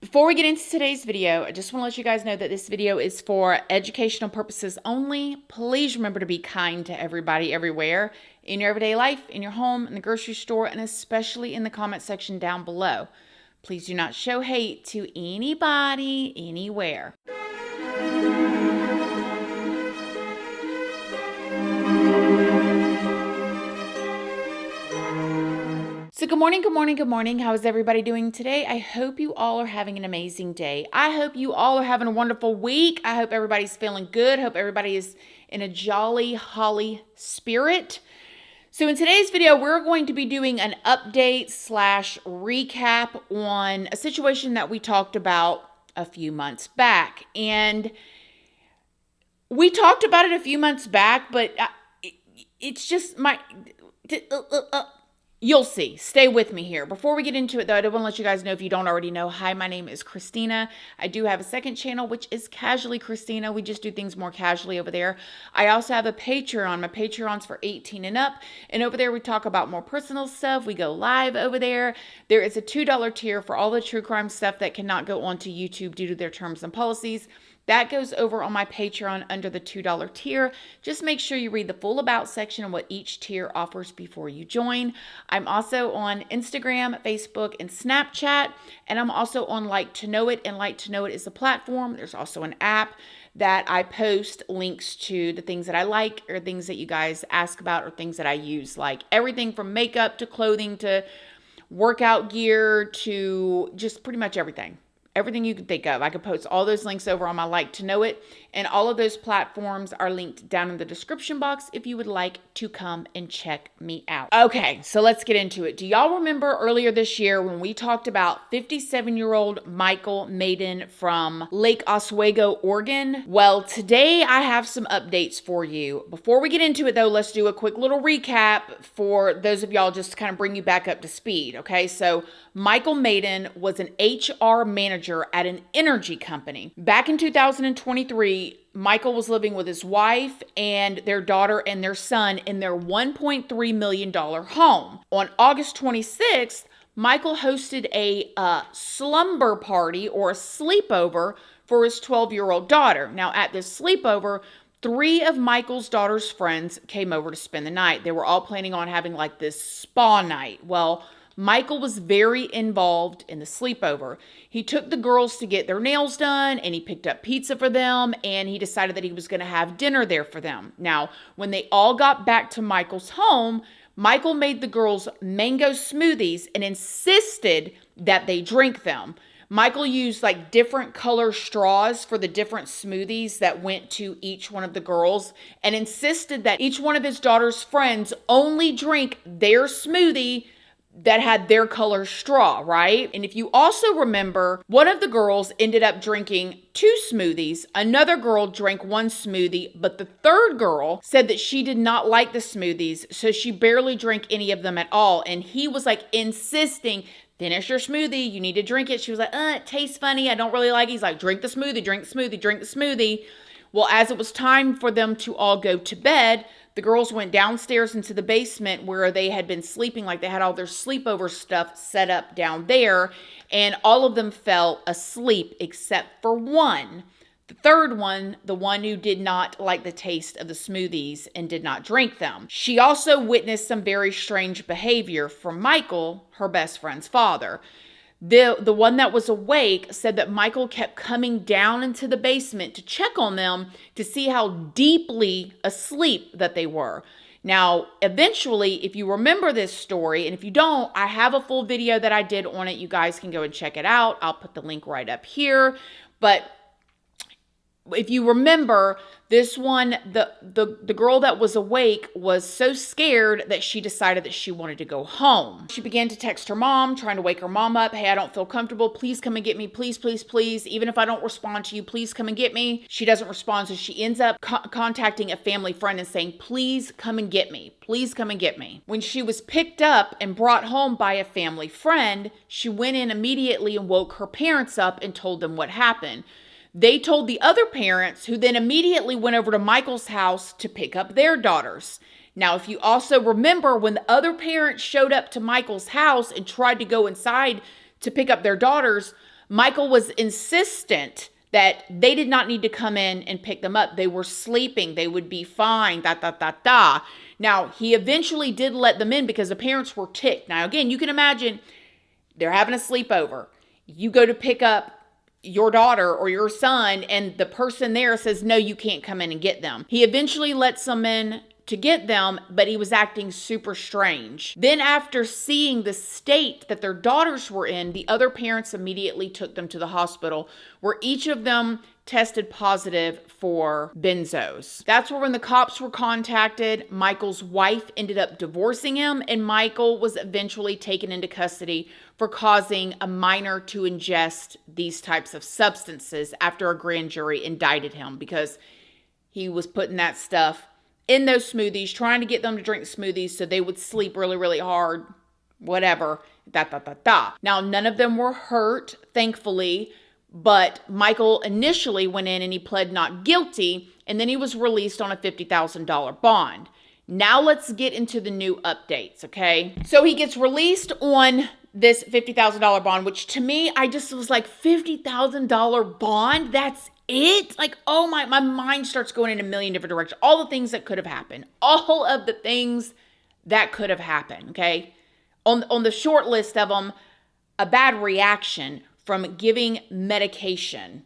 Before we get into today's video, I just want to let you guys know that this video is for educational purposes only. Please remember to be kind to everybody everywhere in your everyday life, in your home, in the grocery store, and especially in the comment section down below. Please do not show hate to anybody, anywhere. So good morning, good morning, good morning. How is everybody doing today? I hope you all are having an amazing day. I hope you all are having a wonderful week. I hope everybody's feeling good. Hope everybody is in a jolly, holly spirit. So in today's video, we're going to be doing an update / recap on a situation that we talked about a few months back. And we talked about it a few months back, but it's just you'll see. Stay with me here. Before we get into it, though, I do want to let you guys know, if you don't already know, hi, my name is Christina. I do have a second channel, which is Casually Christina. We just do things more casually over there. I also have a Patreon. My Patreon's for 18 and up. And over there, we talk about more personal stuff. We go live over there. There is a $2 tier for all the true crime stuff that cannot go onto YouTube due to their terms and policies. That goes over on my Patreon under the $2 tier. Just make sure you read the full about section and what each tier offers before you join. I'm also on Instagram, Facebook, and Snapchat. And I'm also on Like to Know It. And Like to Know It is a platform. There's also an app that I post links to the things that I like or things that you guys ask about or things that I use. Like everything from makeup to clothing to workout gear to just pretty much everything. Everything you can think of. I could post all those links over on my Like to Know It. And all of those platforms are linked down in the description box if you would like to come and check me out. Okay, so let's get into it. Do y'all remember earlier this year when we talked about 57-year-old Michael Meyden from Lake Oswego, Oregon? Well, today I have some updates for you. Before we get into it, though, let's do a quick little recap for those of y'all, just to kind of bring you back up to speed. Okay, so Michael Meyden was an HR manager at an energy company. Back in 2023, Michael was living with his wife and their daughter and their son in their $1.3 million home. On August 26th, Michael hosted a slumber party or a sleepover for his 12-year-old daughter. Now, at this sleepover, 3 of Michael's daughter's friends came over to spend the night. They were all planning on having like this spa night. Well, Michael was very involved in the sleepover. He took the girls to get their nails done and he picked up pizza for them and he decided that he was going to have dinner there for them. Now, when they all got back to Michael's home, Michael made the girls mango smoothies and insisted that they drink them. Michael used like different color straws for the different smoothies that went to each one of the girls and insisted that each one of his daughter's friends only drink their smoothie that had their color straw, right? And if you also remember, one of the girls ended up drinking 2 smoothies. Another girl drank 1 smoothie, but the third girl said that she did not like the smoothies, so she barely drank any of them at all. And he was like insisting, finish your smoothie, you need to drink it. She was like, it tastes funny, I don't really like it. He's like, drink the smoothie, drink the smoothie, drink the smoothie. Well, as it was time for them to all go to bed, the girls went downstairs into the basement where they had been sleeping, like they had all their sleepover stuff set up down there, and all of them fell asleep except for one. The third one, the one who did not like the taste of the smoothies and did not drink them. She also witnessed some very strange behavior from Michael, her best friend's father. The one that was awake said that Michael kept coming down into the basement to check on them to see how deeply asleep that they were. Now, eventually, if you remember this story, and if you don't, I have a full video that I did on it. You guys can go and check it out. I'll put the link right up here. But if you remember, this one, the girl that was awake was so scared that she decided that she wanted to go home. She began to text her mom, trying to wake her mom up. Hey, I don't feel comfortable. Please come and get me. Please, please, please. Even if I don't respond to you, please come and get me. She doesn't respond, so she ends up contacting a family friend and saying, please come and get me. Please come and get me. When she was picked up and brought home by a family friend, she went in immediately and woke her parents up and told them what happened. They told the other parents, who then immediately went over to Michael's house to pick up their daughters. Now, if you also remember, when the other parents showed up to Michael's house and tried to go inside to pick up their daughters, Michael was insistent that they did not need to come in and pick them up. They were sleeping. They would be fine, Now, he eventually did let them in because the parents were ticked. Now, again, you can imagine they're having a sleepover. You go to pick up your daughter or your son, and the person there says, no, you can't come in and get them. He eventually lets them in to get them, but he was acting super strange. Then after seeing the state that their daughters were in, the other parents immediately took them to the hospital, where each of them tested positive for benzos. That's where when the cops were contacted, Michael's wife ended up divorcing him, and Michael was eventually taken into custody for causing a minor to ingest these types of substances after a grand jury indicted him because he was putting that stuff in those smoothies, trying to get them to drink smoothies so they would sleep really, really hard, whatever, Now, none of them were hurt, thankfully, but Michael initially went in and he pled not guilty, and then he was released on a $50,000 bond. Now let's get into the new updates, okay? So he gets released on this $50,000 bond, which to me, I just was like, $50,000 bond? That's it? Like, oh my mind starts going in a million different directions. All the things that could have happened. All of the things that could have happened, okay? On the short list of them, a bad reaction from giving medication,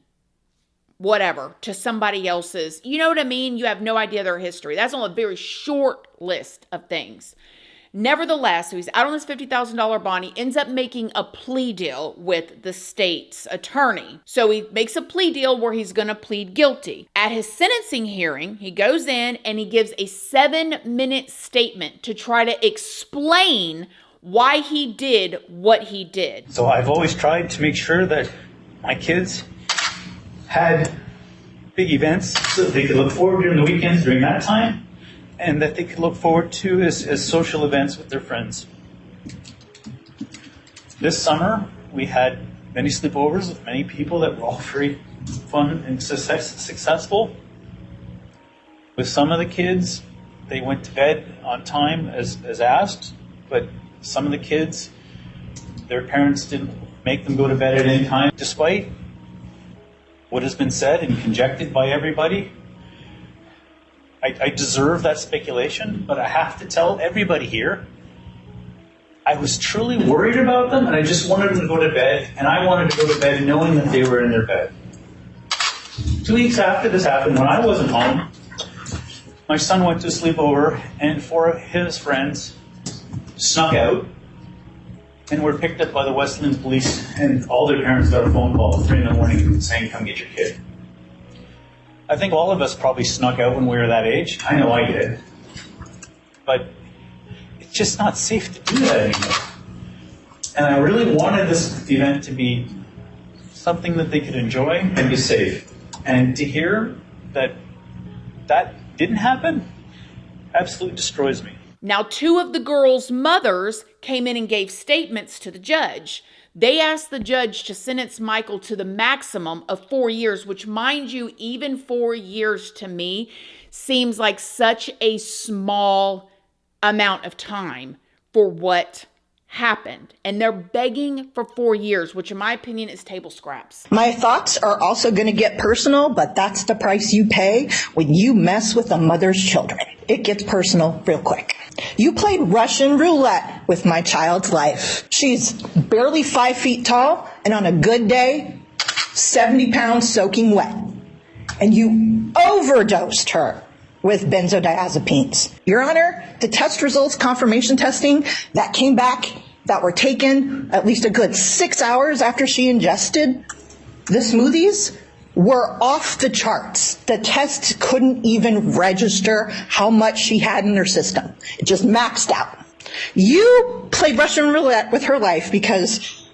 whatever, to somebody else's. You know what I mean? You have no idea their history. That's on a very short list of things. Nevertheless, so he's out on this $50,000 bond. He ends up making a plea deal with the state's attorney. So he makes a plea deal where he's going to plead guilty. At his sentencing hearing, he goes in and he gives a 7-minute statement to try to explain why he did what he did. So I've always tried to make sure that my kids had big events so that they could look forward during the weekends during that time, and that they could look forward to as social events with their friends. This summer, we had many sleepovers with many people that were all very fun and successful. With some of the kids, they went to bed on time as asked, but some of the kids, their parents didn't make them go to bed at any time. Despite what has been said and conjectured by everybody, I deserve that speculation, but I have to tell everybody here, I was truly worried about them, and I just wanted them to go to bed, and I wanted to go to bed knowing that they were in their bed. 2 weeks after this happened, when I wasn't home, my son went to a sleepover, and 4 of his friends snuck out and were picked up by the Westland police, and all their parents got a phone call at 3 in the morning saying, come get your kid. I think all of us probably snuck out when we were that age. I know I did. But it's just not safe to do that anymore. And I really wanted this event to be something that they could enjoy and be safe. And to hear that that didn't happen absolutely destroys me. Now, 2 of the girls' mothers came in and gave statements to the judge. They asked the judge to sentence Michael to the maximum of 4 years, which, mind you, even 4 years to me seems like such a small amount of time for what happened. And they're begging for 4 years, which in my opinion is table scraps. My thoughts are also going to get personal, but that's the price you pay when you mess with a mother's children. It gets personal real quick. You played Russian roulette with my child's life. She's barely 5 feet tall, and on a good day, 70 pounds soaking wet. And you overdosed her with benzodiazepines. Your Honor, the test results, confirmation testing that came back that were taken at least a good 6 hours after she ingested the smoothies were off the charts. The test couldn't even register how much she had in her system. It just maxed out. You played Russian roulette with her life because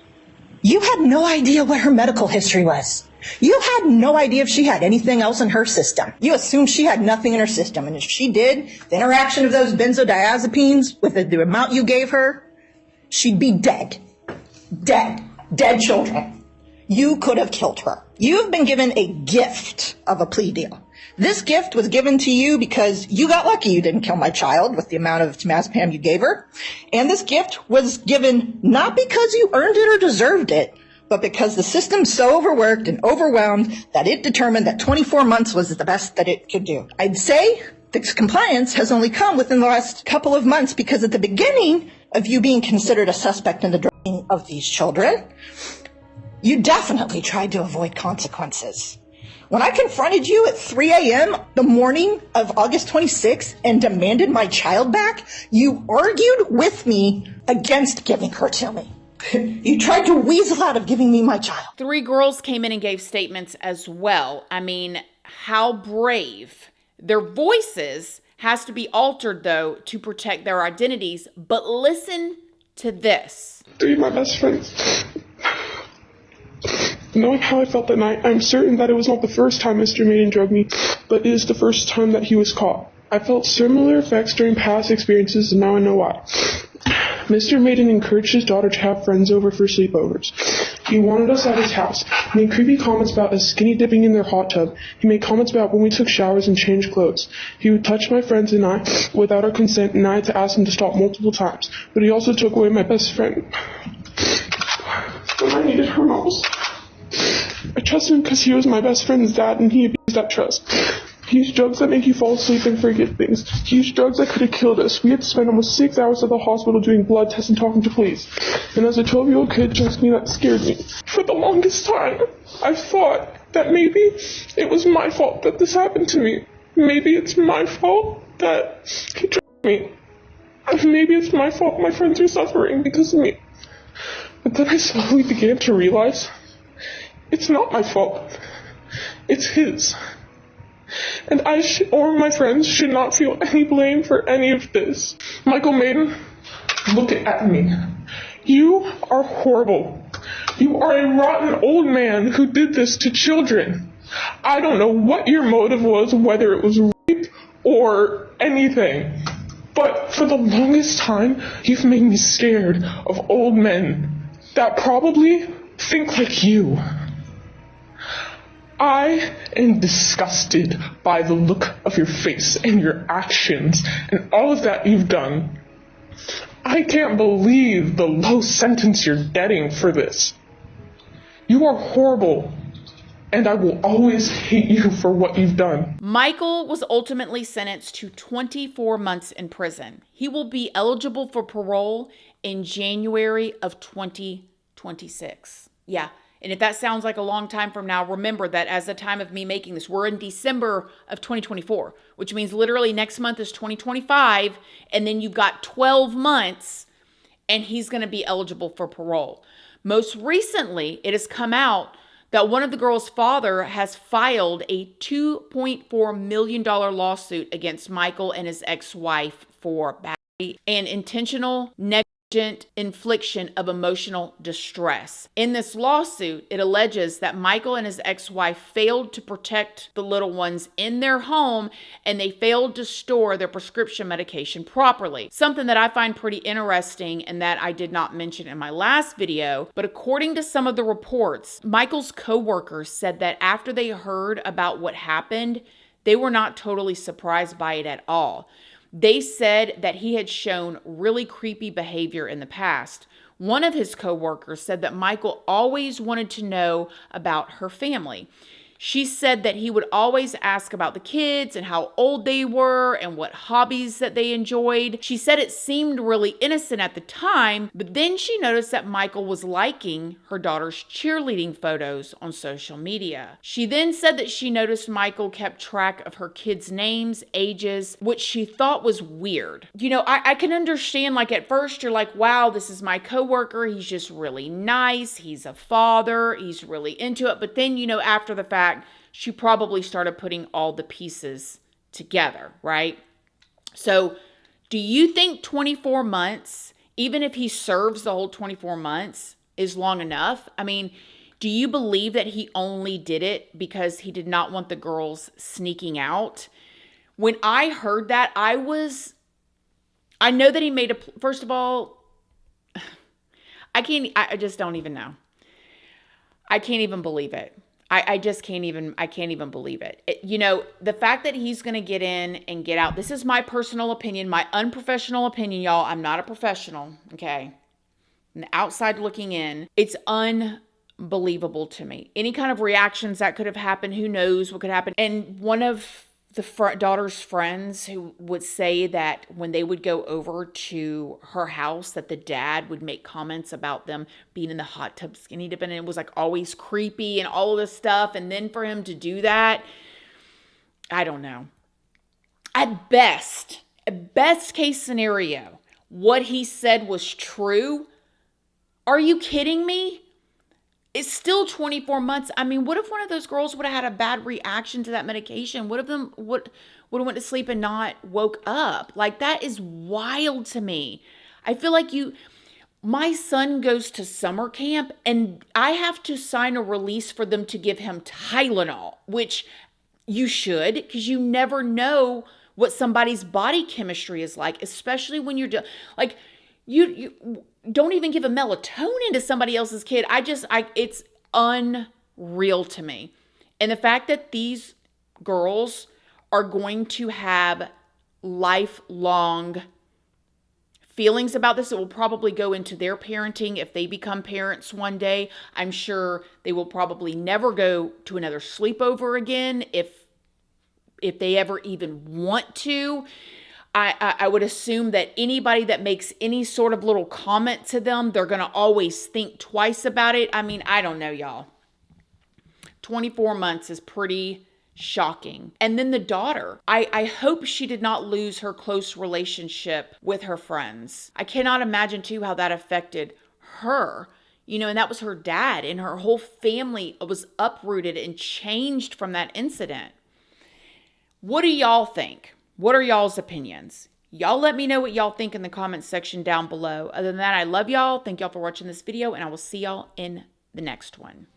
you had no idea what her medical history was. You had no idea if she had anything else in her system. You assumed she had nothing in her system. And if she did, the interaction of those benzodiazepines with the amount you gave her, she'd be dead. Dead. Dead children. You could have killed her. You've been given a gift of a plea deal. This gift was given to you because you got lucky you didn't kill my child with the amount of temazepam you gave her. And this gift was given not because you earned it or deserved it, but because the system's so overworked and overwhelmed that it determined that 24 months was the best that it could do. I'd say this compliance has only come within the last couple of months because at the beginning of you being considered a suspect in the drugging of these children, you definitely tried to avoid consequences. When I confronted you at 3 a.m. the morning of August 26th and demanded my child back, you argued with me against giving her to me. You tried to weasel out of giving me my child. 3 girls came in and gave statements as well. I mean, how brave. Their voices has to be altered, though, to protect their identities. But listen to this. 3 of my best friends. Knowing how I felt that night, I'm certain that it was not the first time Mr. Meyden drugged me, but it is the first time that he was caught. I felt similar effects during past experiences, and now I know why. Mr. Meyden encouraged his daughter to have friends over for sleepovers. He wanted us at his house. He made creepy comments about us skinny dipping in their hot tub. He made comments about when we took showers and changed clothes. He would touch my friends and I without our consent, and I had to ask him to stop multiple times. But he also took away my best friend when I needed her most. I trusted him because he was my best friend's dad, and he abused that trust. He used drugs that make you fall asleep and forget things. He used drugs that could have killed us. We had to spend almost 6 hours at the hospital doing blood tests and talking to police. And as a 12-year-old kid, trust me, that scared me. For the longest time, I thought that maybe it was my fault that this happened to me. Maybe it's my fault that he drugged me. Maybe it's my fault my friends are suffering because of me. But then I slowly began to realize it's not my fault. It's his. And I or my friends should not feel any blame for any of this. Michael Meyden, look at me. You are horrible. You are a rotten old man who did this to children. I don't know what your motive was, whether it was rape or anything. But for the longest time, you've made me scared of old men that probably think like you. I am disgusted by the look of your face and your actions and all of that you've done. I can't believe the low sentence you're getting for this. You are horrible, and I will always hate you for what you've done. Michael was ultimately sentenced to 24 months in prison. He will be eligible for parole in January of 2026. Yeah. And if that sounds like a long time from now, remember that as the time of me making this, we're in December of 2024, which means literally next month is 2025. And then you've got 12 months and he's going to be eligible for parole. Most recently, it has come out that one of the girl's father has filed a $2.4 million lawsuit against Michael and his ex-wife for battery and intentional negligent infliction of emotional distress. In this lawsuit, it alleges that Michael and his ex-wife failed to protect the little ones in their home and they failed to store their prescription medication properly. Something that I find pretty interesting and that I did not mention in my last video, but according to some of the reports, Michael's co-workers said that after they heard about what happened, they were not totally surprised by it at all. They said that he had shown really creepy behavior in the past. One of his coworkers said that Michael always wanted to know about her family. She said that he would always ask about the kids and how old they were and what hobbies that they enjoyed. She said it seemed really innocent at the time, but then she noticed that Michael was liking her daughter's cheerleading photos on social media. She then said that she noticed Michael kept track of her kids' names, ages, which she thought was weird. You know, I can understand, like at first you're like, wow, this is my coworker. He's just really nice. He's a father. He's really into it. But then, you know, after the fact, she probably started putting all the pieces together, right? So do you think 24 months, even if he serves the whole 24 months, is long enough? I mean, do you believe that he only did it because he did not want the girls sneaking out? When I heard that, I know that he made first of all, I just don't even know. I can't even believe it. I can't even believe it. You know, the fact that he's going to get in and get out, this is my personal opinion, my unprofessional opinion, y'all. I'm not a professional, okay? On the outside looking in, it's believable to me. Any kind of reactions that could have happened, who knows what could happen. And one of the daughter's friends who would say that when they would go over to her house, that the dad would make comments about them being in the hot tub skinny dipping, and it was like always creepy and all of this stuff. And then for him to do that, I don't know. At best case scenario, what he said was true. Are you kidding me? It's still 24 months. I mean, what if one of those girls would have had a bad reaction to that medication? What if them would have went to sleep and not woke up? Like, that is wild to me. I feel like my son goes to summer camp and I have to sign a release for them to give him Tylenol, which you should, because you never know what somebody's body chemistry is like, especially when you're like, you don't even give a melatonin to somebody else's kid. It's unreal to me. And the fact that these girls are going to have lifelong feelings about this, it will probably go into their parenting if they become parents one day. I'm sure they will probably never go to another sleepover again if they ever even want to. I would assume that anybody that makes any sort of little comment to them, they're going to always think twice about it. I mean, I don't know, y'all. 24 months is pretty shocking. And then the daughter, I hope she did not lose her close relationship with her friends. I cannot imagine, too, how that affected her. And that was her dad, and her whole family was uprooted and changed from that incident. What do y'all think? What are y'all's opinions? Y'all let me know what y'all think in the comments section down below. Other than that, I love y'all. Thank y'all for watching this video, and I will see y'all in the next one.